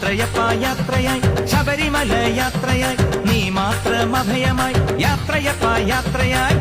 യാത്രയപ്പാ യാത്രയായി ശബരിമല യാത്രയായി നീ മാത്രം അഭയമായി യാത്രയപ്പാ യാത്രയായി.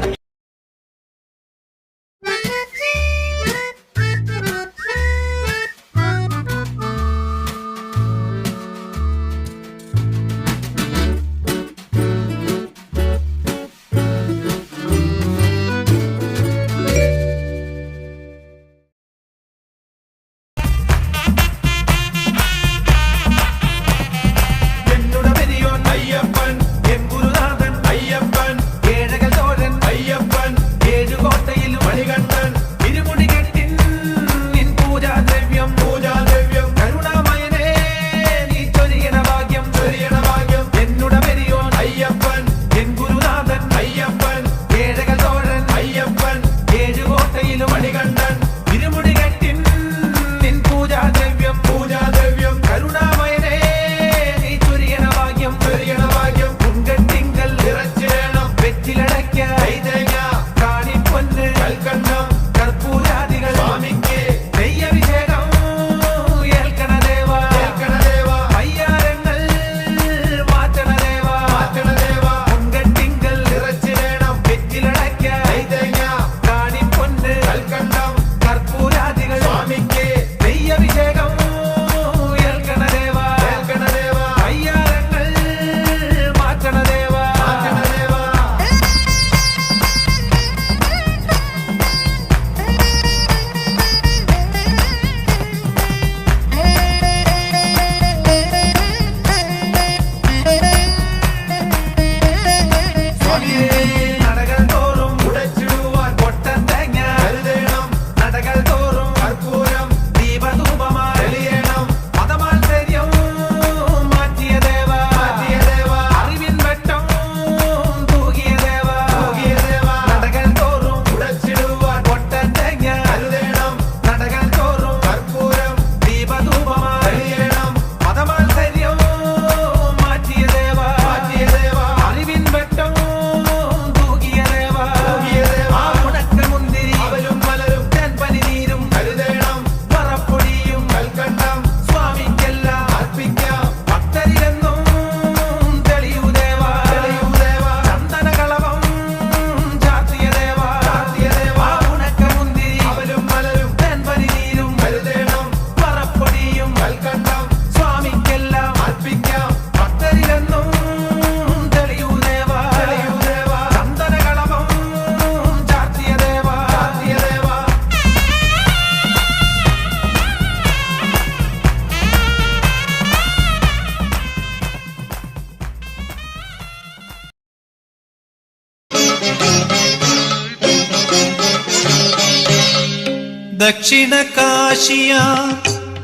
ദക്ഷിണ കാശിയ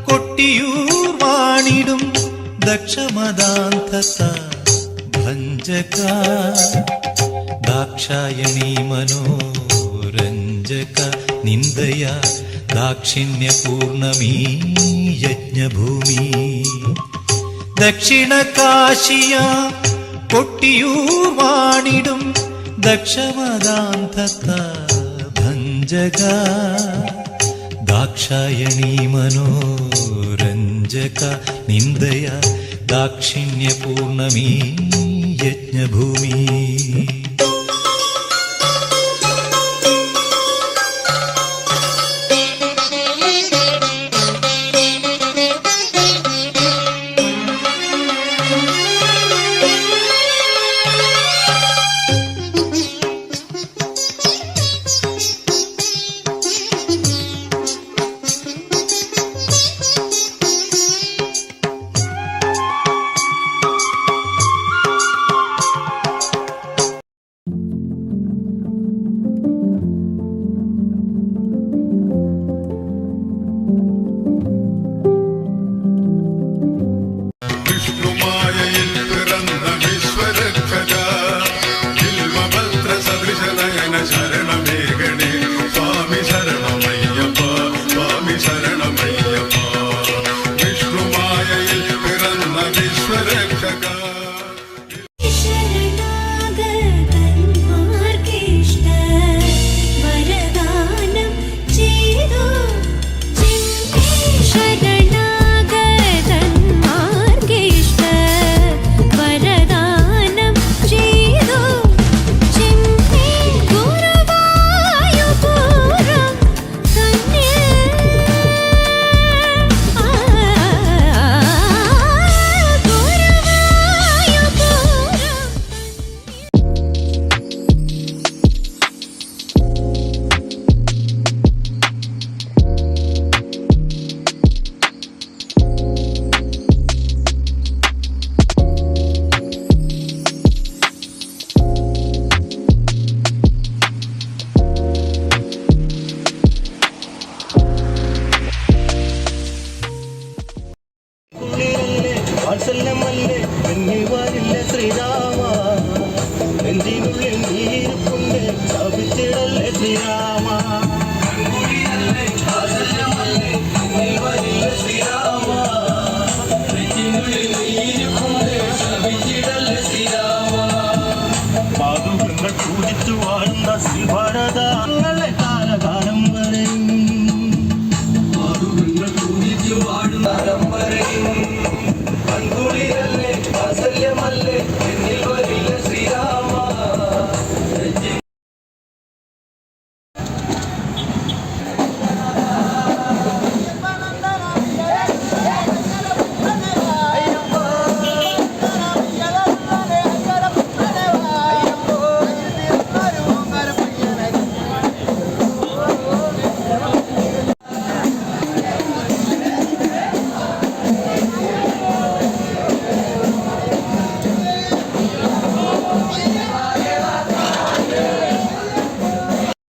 കൊട്ടിയൂർ വാണിടും ദക്ഷമദാന്തത ഭഞ്ജക ദാക്ഷായണീ മനോരഞ്ജക നിന്ദയ ദാക്ഷിണ്യപൂർണമീ യജ്ഞഭൂമി. ദക്ഷിണ കാശിയ കൊട്ടിയൂർ വാണിടും ദക്ഷമദാന്തത ഭഞ്ജക ദാക്ഷായണീ മനോരഞ്ജക നിന്ദയ ദാക്ഷിണ്യപൂർണമീ യജ്ഞഭൂമി.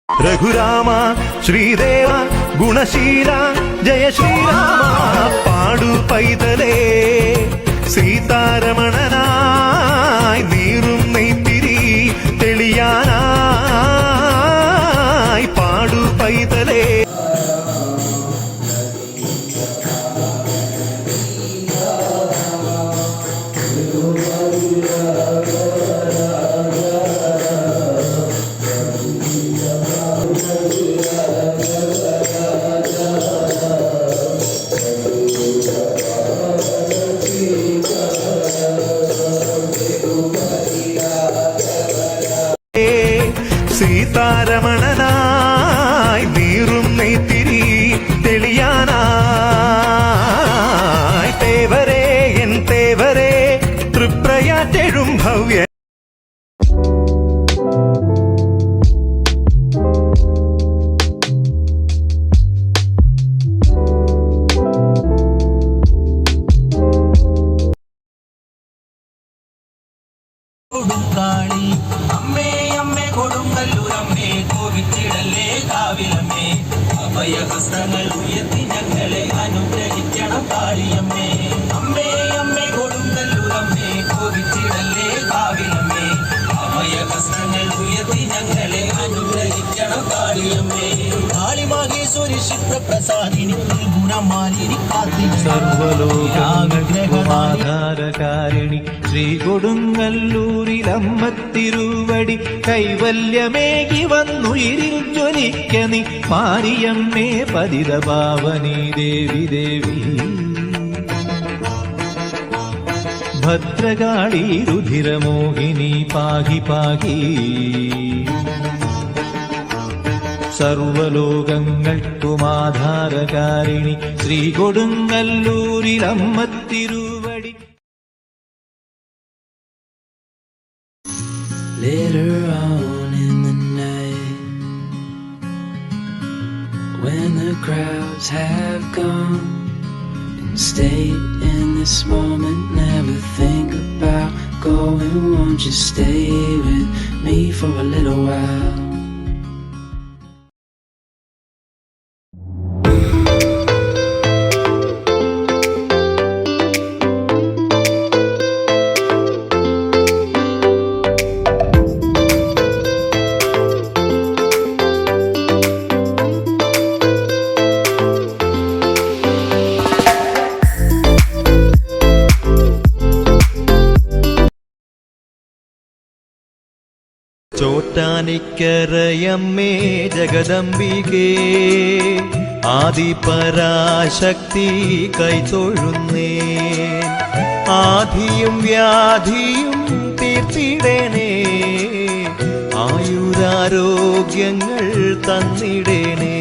രഘുരാമ ശ്രീദേവ ഗുണശീല ജയ ശ്രീരാമ പാടു പൈതലേ സീതാരമണനായി നീറും നെയ്ത്തിരി തെളിയാനായി പാടു പൈതലേ. സീതാരമണനായി നീറും നെയ്ത്തിരി തെളിയാനായി തേവരേ എൻ തേവരേ തൃപ്രയാറ്റെഴും ഭവ്യ കൊടുങ്കാളി അമ്മേ അമ്മേ കൊടുങ്ങല്ലൂരമ്മേ കോവിച്ചിടല്ലേ കാവിലമ്മേ അഭയഹസ്തങ്ങൾ ഉയർത്തി ഞങ്ങളെ അനുഗ്രഹിക്കണം കാളിയമ്മേ അമ്മേ അമ്മേ കൊടുങ്ങല്ലൂരമ്മേ കോവിച്ചിടല്ലേ കാവിലമ്മേ അഭയഹസ്തങ്ങൾ ഉയർത്തി ഞങ്ങളെ അനുഗ്രഹിക്കണം കാളിയമ്മേ കാളിമാകേശ്വരി ക്ഷിപ്രപ്രസാദിനി ഗുണമാലിനി കാത്തിനി സർവലോകാഗ്രഹമാധാരകാരിണി ശ്രീ കൊടുങ്ങല്ലൂരിലമ്മത്തിരുവടി കൈവല്യമേകി വന്നുയിരിൽ ജ്വലിക്ക നീ മാരിയമ്മേ പതിത പാവനി ദേവി ദേവി ഭദ്രകാളി രുധിരമോഹിനി പാഹി പാഹി സർവലോകങ്ങൾക്കുമാധാരകാരിണി Shri കൊടുങ്ങല്ലൂരിലമ്മത്തിരുവടി. Later on in the night, when the crowds have gone, and stay in this moment, never think about going. Won't you stay with me for a little while? ചോറ്റാനിക്കരയമ്മേ ജഗദംബികേ Adi Parashakti കൈതൊഴുന്നേ ആധിയും വ്യാധിയും തീർത്തിടേണേ ആയുരാരോഗ്യങ്ങൾ തന്നിടേണേ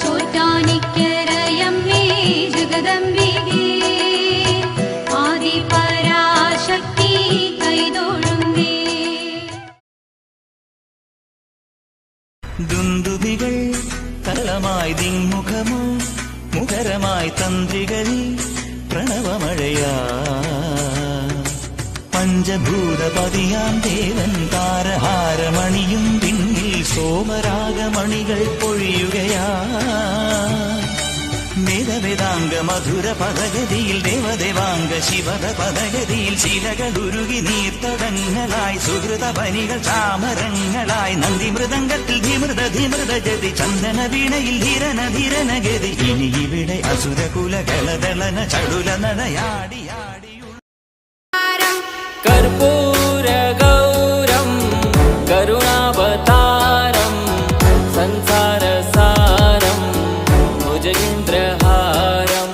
ചോറ്റാനിക്കരയമ്മേ ജഗദംബികേ ആദിപരാശക്തി കൈതൊഴുന്നേ ദുന്ദുഭികൾ തരളമായി ദിങ്മുഖമോ മുഖരമായി തന്ത്രികളിൽ പ്രണവമഴയാ പഞ്ചഭൂതപതിയാം ദേവൻ താരഹാരമണിയും പിന്നിൽ സോമരാഗമണികൾ പൊഴിയുകയാ വേദവേദാംഗ മധുര പദഗതിയിൽ ദേവദേവാംഗ ശിവത പദഗതിയിൽ ശിലകളുരുകി നീർത്തടങ്ങളായി സുഹൃത പനികൾ ചാമരങ്ങളായി നന്ദി മൃദംഗത്തിൽ ധിമൃത ധിമൃത ജതി ചന്ദന വീണയിൽ ധീരന ധീരന ഗതി ഇനി ഇവിടെ അസുരകുല ഗളദളന ചടുല നടയാടിയാടി कर्पूर गौरम करुणावतारम संसार सारम भुजगेन्द्रहारम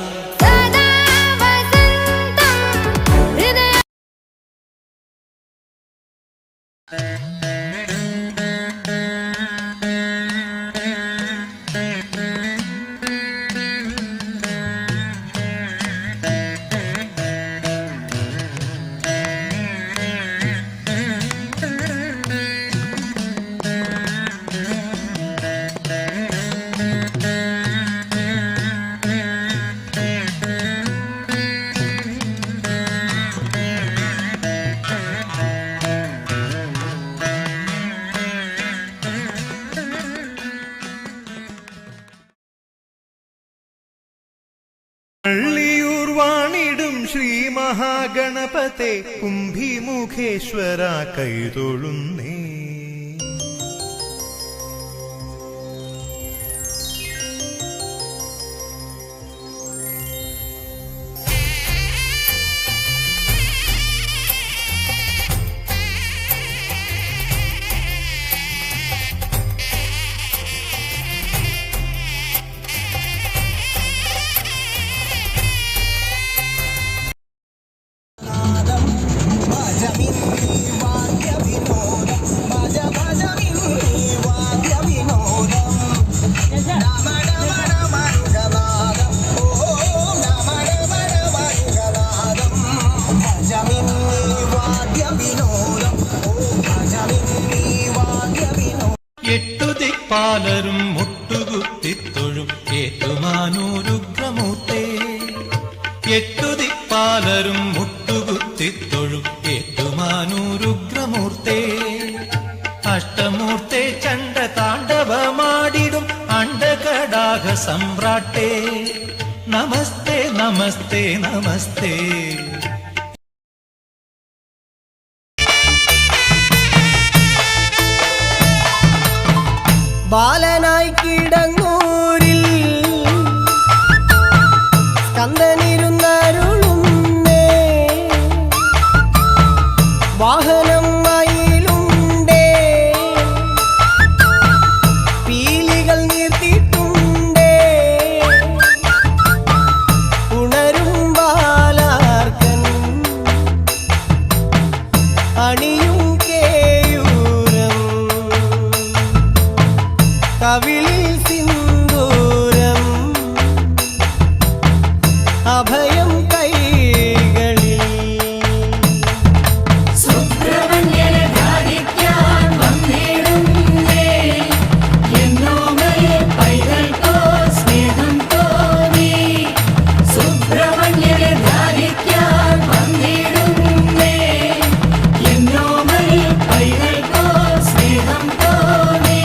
പള്ളിയൂർ വാണിടും ശ്രീ മഹാഗണപതേ കുംഭിമുഖേശ്വര കൈതൊഴുന്നേ. എട്ടുദിക്പാലരും മുട്ടുകുത്തിത്തൊഴും ഏറ്റുമാനൂരുഗ്രമൂർത്തേ. എട്ടുദിക്പാലരും മുട്ടുകുത്തിത്തൊഴും ഏറ്റുമാനൂരുഗ്രമൂർത്തേ. അഷ്ടമൂർത്തേ ചണ്ഡ താണ്ഡവമാടിടും അണ്ഡകടാഹ സമ്രാട്ടേ. നമസ്തേ നമസ്തേ നമസ്തേ. ബാലനായി കിടങ്ങൂരിൽ സ്കന്ദനിരുന്നരുളുന്നേ. വാഹനം മയിലുണ്ടേ, പീലികൾ നീർത്തിട്ടുണ്ടേ. ഉണരും ബാലാർക്കൻ അണിയും കേയൂരം. കവിളിൽ സിന്ദൂരം, അഭയം കൈകളിൽ. സുബ്രഹ്മണ്യനെ ധ്യാനിക്കാൻ വന്നിടുന്നേ. എന്നോമയെ പൈതൽക്കോ സ്നേഹം തോന്നി. സുബ്രഹ്മണ്യനെ ധ്യാനിക്കാൻ വന്നിടുന്നേ. എന്നോമയെ പൈതൽക്കോ സ്നേഹം തോന്നി.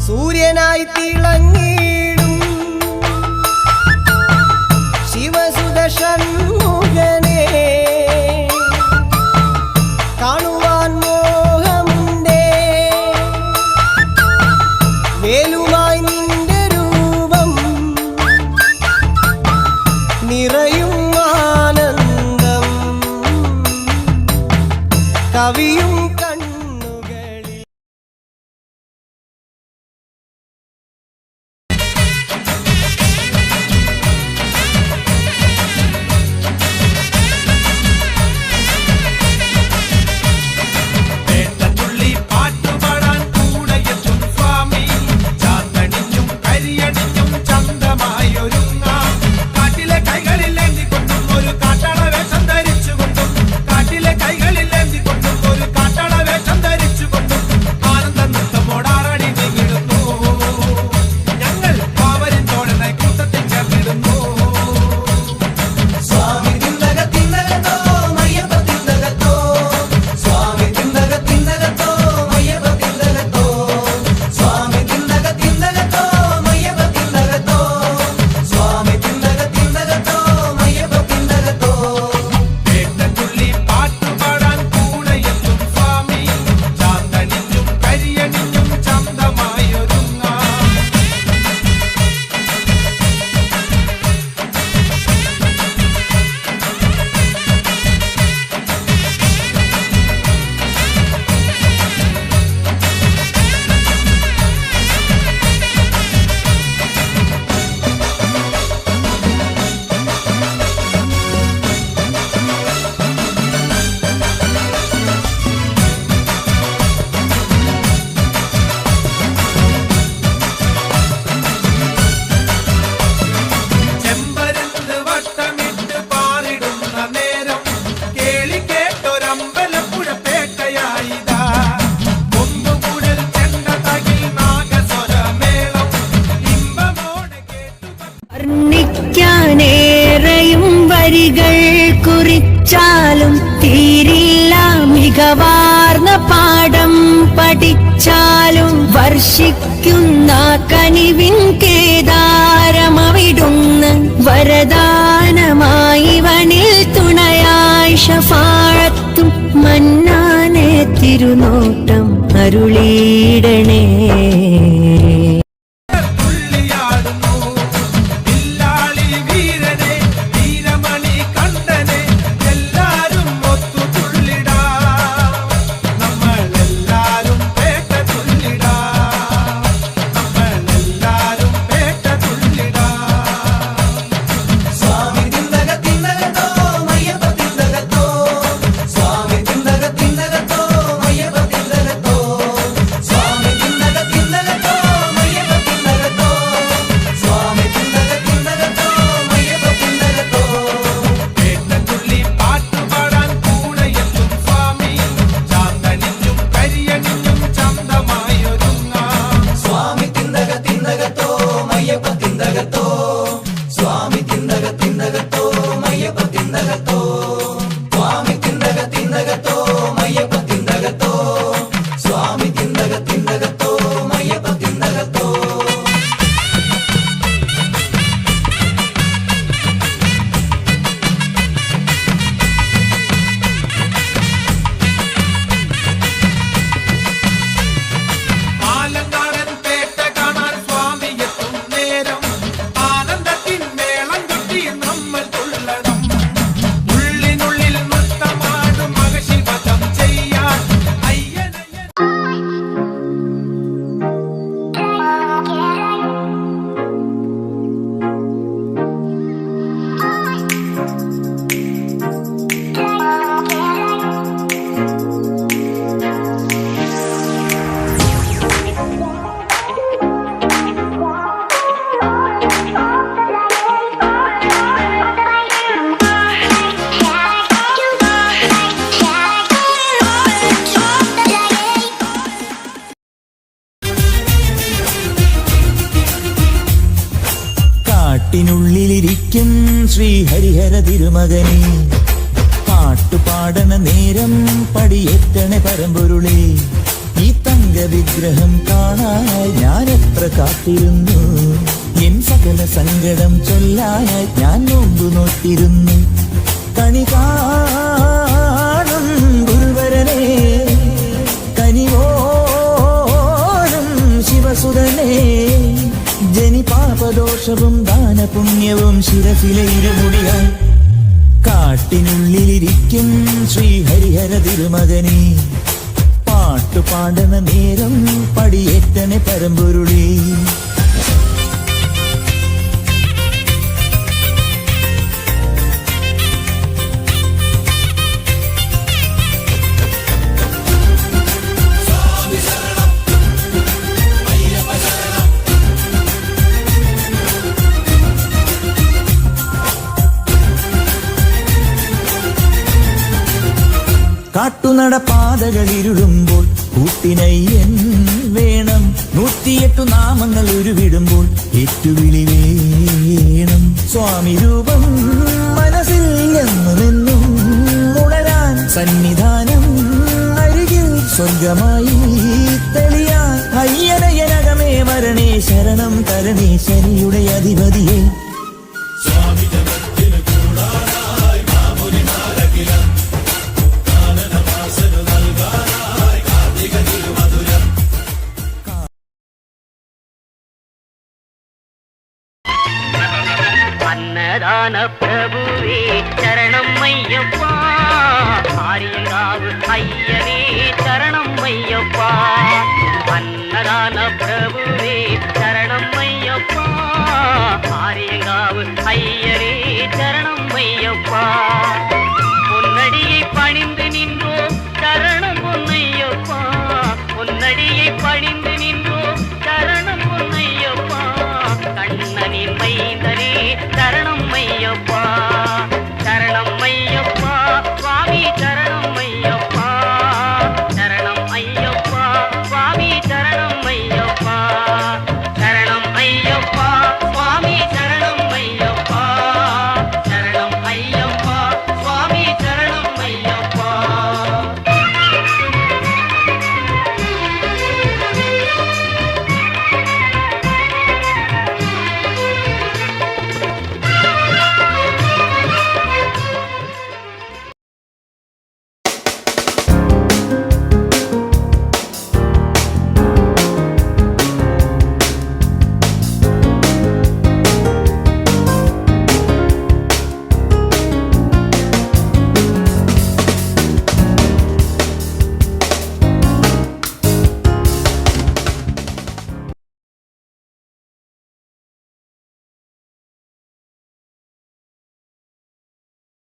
സൂര്യനായി തിളങ്ങിടും ശിവസുത ഷൺമുഖനെ. കാണുവാൻ മോഹമുണ്ടേ, വേലുമായി നിന്റെ രൂപം. നിറയും ആനന്ദം കവിയും കണ്ണുകളിൽ. വേട്ടത്തുള്ളി പാട്ടുപാടാൻ കൂടെയെത്തും സ്വാമി. ചാത്തണിഞ്ഞും കരിയണിഞ്ഞും ചന്തമായൊരുങ്ങാം. കാട്ടിലെ കൈകളിൽ ഏന്തിക്കൊണ്ടും ഒരു കാട്ടാള വേഷം ധരിച്ചുകൊണ്ടും. കാട്ടിലെ കൈകളിൽ ഏന്തിക്കൊണ്ടും ഒരു കാട്ടാള പഠിച്ചാലും തീരില്ല, മികവാർന്ന പാഠം പഠിച്ചാലും വർഷിക്കുന്ന കനിവിൻ കേദാരമവിടുന്ന് വരദാനമായി വനിൽ തുണയായി ശഫാഅത്തും മന്നാനെ തിരുനോട്ടം അരുളിയിടണേ. തുള്ളിയാടുന്നു വില്ലാളി വീരനെ, വീരമണി കണ്ടനെ, എല്ലാരും ഒത്തു തുള്ളിടാം, നമ്മളെല്ലാരും പേട്ട തുള്ളിടാം, നമ്മളെല്ലാരും പേട്ട തുള്ളിടാം. സ്വാമി തിന്തക തിന്തകത്തോ മയ്യപ്പ തിന്തകത്തോ, സ്വാമി തിന്തക തിന്തകത്തോ മയ്യപ്പ തിന്തകത്തോ, സ്വാമി തിന്തക തിന്തകത്തോ മയ്യപ്പ തിന്തകത്തോ, സ്വാമി തിന്തക തിന്തകത്തോ മയ്യപ്പ തിന്തകത്തോ. പേട്ടതുള്ളി പാട്ടുപാടാൻ കൂടെയെത്തും സ്വാമി, ചാന്തണിഞ്ഞും കരിയണിഞ്ഞും ചന്തമായൊരുങ്ങാം. സ്വാമി തിന്തക തിന്തകത്തോ മയ്യപ്പ തിന്തകത്തോ, സ്വാമി തിന്തക തിന്തകത്തോ മയ്യപ്പ തിന്തകത്തോ, സ്വാമി തിന്തക തിന്തകത്തോ മയ്യപ്പ തിന്തകത്തോ, സ്വാമി തിന്തക തിന്തകത്തോ മയ്യപ്പ തിന്തകത്തോ. ആലങ്കാരൻ പേട്ട കാണാൻ സ്വാമി എത്തും നേരം, ആനന്ദത്തിൻ മേളം കൊട്ടി നമ്മൾ തുള്ളണം. ഉള്ളിനുള്ളിൽ നൃത്തമാടും മകശിവധം ചെയ്യാൻ അയ്യനയ്യൻ. കാട്ടിനുള്ളിലിരിക്കും ശ്രീഹരിഹര തിരുമകനെ, പാട്ടുപാടണ നേരം പടിയേറ്റണ പരമ്പൊരുളേ. ഈ തങ്ക വിഗ്രഹം കാണാനായി ഞാൻ എത്ര കാത്തിരുന്നു, എൻ സകല സങ്കടം ചൊല്ലാനായി ഞാൻ നോമ്പു നോട്ടിരുന്നു. കണി കാണും ഗുരുവരനെ, കനിവോരും ശിവസുരനെ, ജനിപാപദോഷവും ദാനപുണ്യവും ശിരസിലെ ഇരുമുടിയായി. കാട്ടിനുള്ളിലിരിക്കും ശ്രീഹരിഹര തിരുമകനെ, പാട്ടുപാടണ നേരം പടിയേറ്റണ പരമ്പൊരുളേ. കാട്ടുനടപാതകളിരുളുമ്പോൾ കൂട്ടിനയ്യൻ വേണം, 108 നാമങ്ങൾ ഉരുവിടുമ്പോൾ ഏറ്റുവിളി വേണം. സ്വാമി രൂപം മനസ്സിൽ എന്നുമെന്നും ഉണരാൻ, സന്നിധാനം അരികിൽ സ്വർഗമായി തെളിയാൻ. അയ്യനയനകമേ വരണേ ശരണം തരണേ ശനിയുടെ അധിപതിയെ. அன்னதான பிரபுவே சரணம் ஐயப்பா, ஆரியங்காவு ஐயனே சரணம் ஐயப்பா. அன்னதான